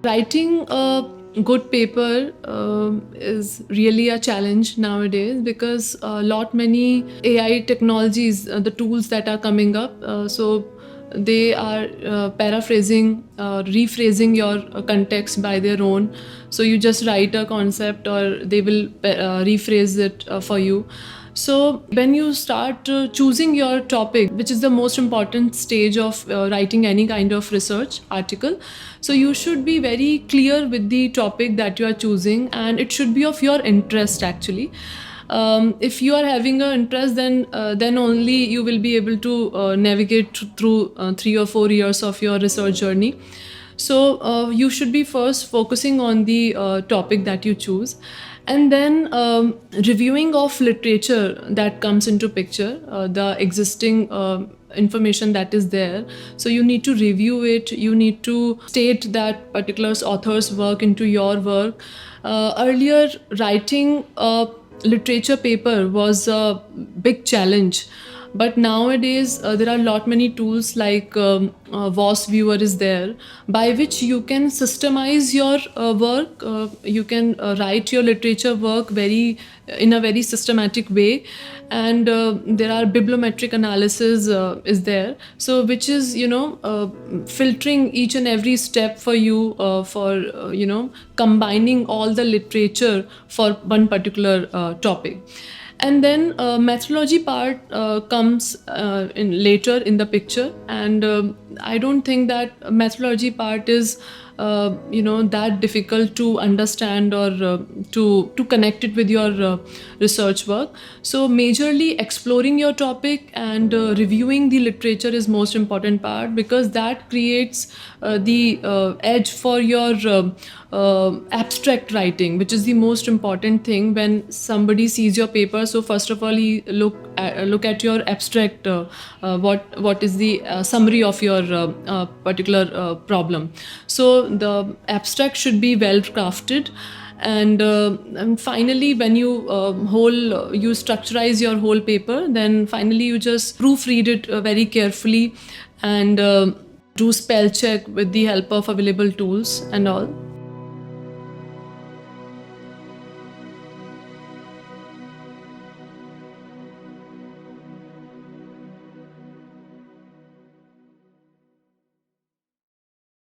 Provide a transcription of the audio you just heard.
Writing a good paper is really a challenge nowadays because lot many AI technologies, the tools that are coming up, so they are paraphrasing, rephrasing your context by their own. So you just write a concept, or they will rephrase it for you. So when you start choosing your topic, which is the most important stage of writing any kind of research article, so you should be very clear with the topic that you are choosing, and it should be of your interest actually. If you are having an interest, then only you will be able to navigate through 3 or 4 years of your research journey. So you should be first focusing on the topic that you choose, and then reviewing of literature that comes into picture, the existing information that is there. So you need to review it, you need to state that particular author's work into your work. Earlier, writing a literature paper was a big challenge, but nowadays there are a lot many tools like VOS viewer is there, by which you can systemize your work. You can write your literature work in a very systematic way, and there are bibliometric analysis is there, so which is filtering each and every step for you, for combining all the literature for one particular topic. And then methodology part comes in later in the picture, and I don't think that methodology part is that difficult to understand, or to connect it with your research work. So majorly exploring your topic and reviewing the literature is most important part, because that creates the edge for your abstract writing, which is the most important thing when somebody sees your paper. So first of all, he look at your abstract, what is the summary of your particular problem. So the abstract should be well crafted, and finally when you you structurize your whole paper, then finally you just proofread it very carefully, and do spell check with the help of available tools and all.